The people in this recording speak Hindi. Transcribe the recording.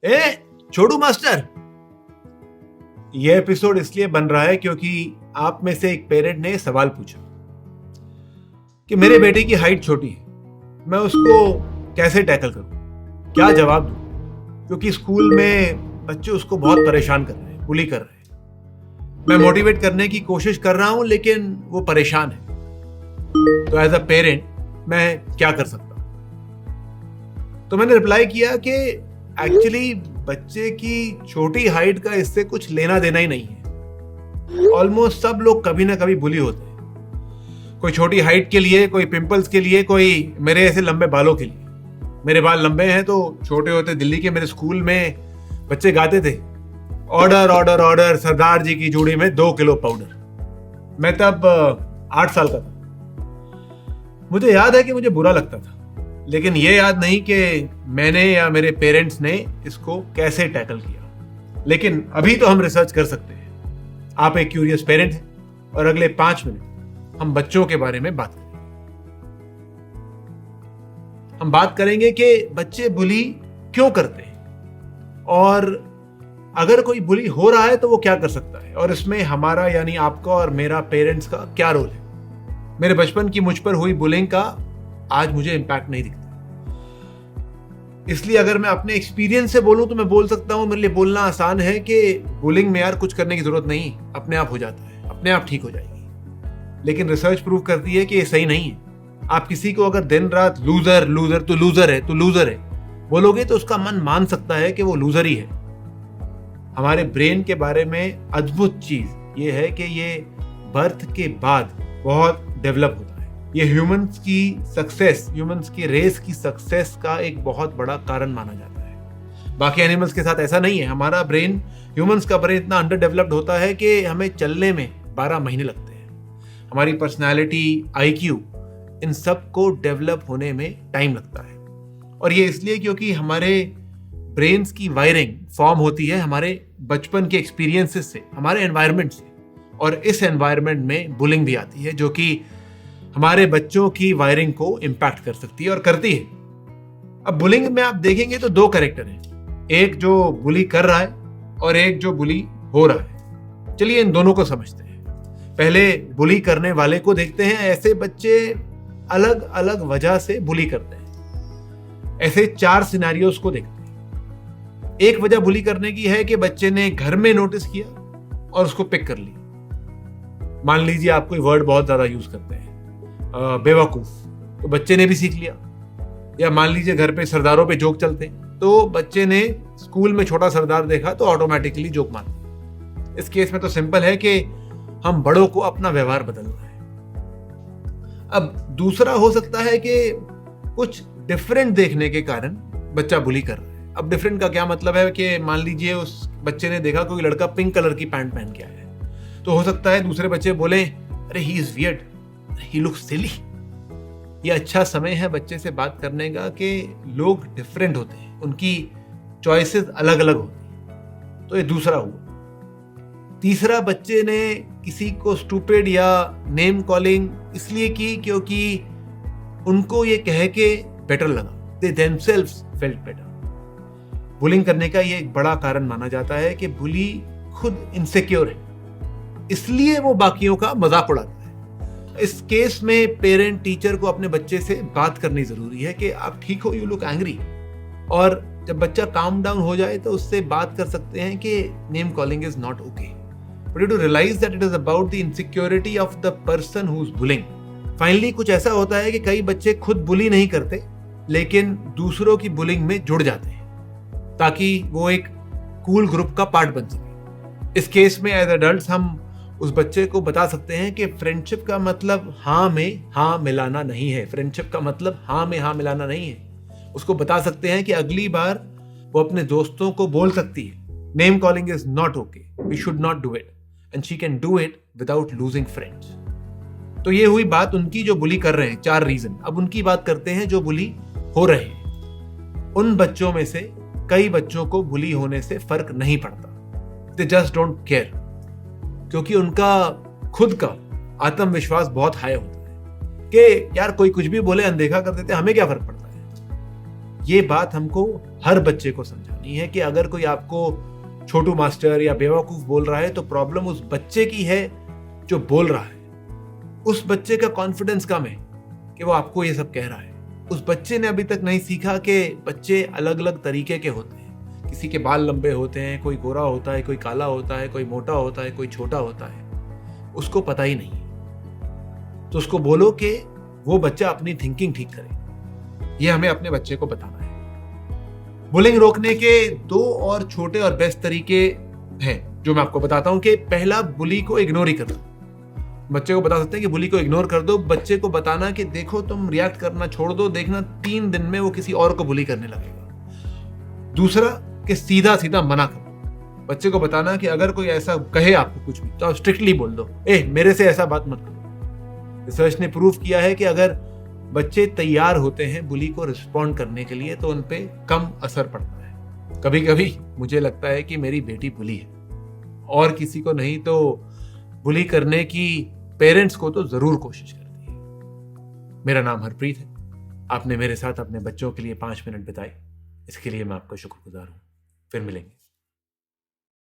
ए छोटू मास्टर, यह एपिसोड इसलिए बन रहा है क्योंकि आप में से एक पेरेंट ने सवाल पूछा कि मेरे बेटे की हाइट छोटी है, मैं उसको कैसे टैकल करूं, क्या जवाब दूं, क्योंकि स्कूल में बच्चे उसको बहुत परेशान कर रहे हैं, बुली कर रहे हैं। मैं मोटिवेट करने की कोशिश कर रहा हूं लेकिन वो परेशान है। तो एज अ पेरेंट मैं क्या कर सकता हूं? तो मैंने रिप्लाई किया कि एक्चुअली बच्चे की छोटी हाइट का इससे कुछ लेना देना ही नहीं है। ऑलमोस्ट सब लोग कभी ना कभी बुली होते हैं, कोई छोटी हाइट के लिए, कोई पिंपल्स के लिए, कोई मेरे ऐसे लंबे बालों के लिए। मेरे बाल लंबे हैं तो छोटे होते दिल्ली के मेरे स्कूल में बच्चे गाते थे, ऑर्डर ऑर्डर ऑर्डर सरदार जी की जूड़ी में 2 किलो पाउडर। मैं तब 8 साल का था। मुझे याद है कि मुझे बुरा लगता था, लेकिन ये याद नहीं कि मैंने या मेरे पेरेंट्स ने इसको कैसे टैकल किया। लेकिन अभी तो हम रिसर्च कर सकते हैं। आप एक क्यूरियस पेरेंट हैं और अगले 5 मिनट हम बच्चों के बारे में बात करेंगे। हम बात करेंगे कि बच्चे बुली क्यों करते हैं और अगर कोई बुली हो रहा है तो वो क्या कर सकता है, और इसमें हमारा यानी आपका और मेरा पेरेंट्स का क्या रोल है। मेरे बचपन की मुझ पर हुई बुलिंग का आज मुझे इंपैक्ट नहीं दिखता, इसलिए अगर मैं अपने एक्सपीरियंस से बोलूं तो मैं बोल सकता हूं, मेरे लिए बोलना आसान है कि बुलिंग में यार कुछ करने की जरूरत नहीं, अपने आप हो जाता है, अपने आप ठीक हो जाएगी। लेकिन रिसर्च प्रूव करती है कि ये सही नहीं है। आप किसी को अगर दिन रात लूजर लूजर तो लूजर है तो लूजर है बोलोगे तो उसका मन मान सकता है कि वो लूजर ही है। हमारे ब्रेन के बारे में अद्भुत चीज ये है कि ये बर्थ के बाद बहुत डेवलप होता है। ये ह्यूमंस की सक्सेस, ह्यूमंस की रेस की सक्सेस का एक बहुत बड़ा कारण माना जाता है। बाकी एनिमल्स के साथ ऐसा नहीं है। हमारा ब्रेन, ह्यूमंस का ब्रेन इतना अंडर डेवलप्ड होता है कि हमें चलने में 12 महीने लगते हैं। हमारी पर्सनैलिटी, IQ, इन सब को डेवलप होने में टाइम लगता है। और ये इसलिए क्योंकि हमारे ब्रेन्स की वायरिंग फॉर्म होती है हमारे बचपन के एक्सपीरियंसेस से, हमारे एनवायरनमेंट से। और इस एनवायरनमेंट में बुलिंग भी आती है जो कि हमारे बच्चों की वायरिंग को इम्पैक्ट कर सकती है और करती है। अब बुलिंग में आप देखेंगे तो 2 कैरेक्टर हैं, एक जो बुली कर रहा है और एक जो बुली हो रहा है। चलिए इन दोनों को समझते हैं। पहले बुली करने वाले को देखते हैं। ऐसे बच्चे अलग अलग वजह से बुली करते हैं। ऐसे 4 सिनेरियोस को देखते हैं। एक वजह बुली करने की है कि बच्चे ने घर में नोटिस किया और उसको पिक कर लिया। मान लीजिए आप कोई वर्ड बहुत ज्यादा यूज करते हैं, बेवकूफ, तो बच्चे ने भी सीख लिया। या मान लीजिए घर पे सरदारों पे जोक चलते हैं, तो बच्चे ने स्कूल में छोटा सरदार देखा तो ऑटोमेटिकली जोक मार दिया। इस केस में तो सिंपल है कि हम बड़ों को अपना व्यवहार बदलना है। अब दूसरा हो सकता है कि कुछ डिफरेंट देखने के कारण बच्चा बुली कर रहा है। अब डिफरेंट का क्या मतलब है कि मान लीजिए उस बच्चे ने देखा कोई लड़का पिंक कलर की पैंट पहन के आया है, तो हो सकता है दूसरे बच्चे बोले, अरे he is weird, he looks silly. ये अच्छा समय है बच्चे से बात करने का कि लोग डिफरेंट होते हैं, उनकी चॉइसेस अलग अलग होती हैं। तो ये दूसरा हुआ। तीसरा, बच्चे ने किसी को स्टूपिड या नेम कॉलिंग इसलिए की क्योंकि उनको ये कह के बेटर लगा, they themselves felt better. Bullying करने का ये एक बड़ा कारण माना जाता है कि बुली खुद इनसिक्योर है, इसलिए वो बाकियों का मजाक उड़ाता है। इस केस में पेरेंट टीचर को अपने बच्चे से बात करनी जरूरी है कि आप ठीक हो, यू लुक एंग्री। और जब बच्चा काम डाउन हो जाए तो उससे बात कर सकते हैं कि name calling is not okay, but you to realize that it is about the insecurity of the person who is bullying. Finally कुछ ऐसा होता है कि कई बच्चे खुद बुली नहीं करते लेकिन दूसरों की बुलिंग में जुड़ जाते हैं ताकि वो एक कूल ग्रुप का पार्ट बन सके। इस केस में एज एडल्ट्स हम उस बच्चे को बता सकते हैं कि फ्रेंडशिप का मतलब हाँ में हाँ मिलाना नहीं है। फ्रेंडशिप का मतलब हाँ में हाँ मिलाना नहीं है। उसको बता सकते हैं कि अगली बार वो अपने दोस्तों को बोल सकती है, name calling is not okay, we should not do it, and she can do it without losing friends. तो ये हुई बात उनकी जो बुली कर रहे हैं, 4 रीजन। अब उनकी बात करते हैं जो बुली हो रहे हैं। उन बच्चों में से कई बच्चों को बुली होने से फर्क नहीं पड़ता, दे जस्ट डोंट केयर, क्योंकि उनका खुद का आत्मविश्वास बहुत हाई होता है कि यार कोई कुछ भी बोले, अनदेखा कर देते, हमें क्या फर्क पड़ता है। ये बात हमको हर बच्चे को समझानी नहीं है कि अगर कोई आपको छोटू मास्टर या बेवकूफ बोल रहा है तो प्रॉब्लम उस बच्चे की है जो बोल रहा है। उस बच्चे का कॉन्फिडेंस कम है कि वो आपको ये सब कह रहा है। उस बच्चे ने अभी तक नहीं सीखा कि बच्चे अलग अलग तरीके के होते हैं। किसी के बाल लंबे होते हैं, कोई गोरा होता है, कोई काला होता है, कोई मोटा होता है, कोई छोटा होता है। उसको पता ही नहीं है। तो उसको बोलो कि वो बच्चा अपनी थिंकिंग ठीक करे। ये हमें अपने बच्चे को बताना है। बुलिंग रोकने के 2 और छोटे और बेस्ट तरीके हैं जो मैं आपको बताता हूं कि पहला, बुली को इग्नोर ही करना। बच्चे को बता सकते हैं कि बुली को इग्नोर कर दो। बच्चे को बताना कि देखो तुम रिएक्ट करना छोड़ दो, देखना 3 दिन में वो किसी और को बुली करने लगेगा। दूसरा, कि सीधा सीधा मना करो। बच्चे को बताना कि अगर कोई ऐसा कहे आपको कुछ भी तो आप स्ट्रिक्टली बोल दो, मेरे से ऐसा बात मत करो। रिसर्च ने प्रूव किया है कि अगर बच्चे तैयार होते हैं बुली को रिस्पॉन्ड करने के लिए तो उन पे कम असर पड़ता है। कभी कभी मुझे लगता है कि मेरी बेटी बुली है, और किसी को नहीं तो बुली करने की पेरेंट्स को तो जरूर कोशिश करती है। मेरा नाम हरप्रीत है। आपने मेरे साथ अपने बच्चों के लिए 5 मिनट बिताए, इसके लिए मैं आपका शुक्रगुजार हूं। फिर मिलेंगे।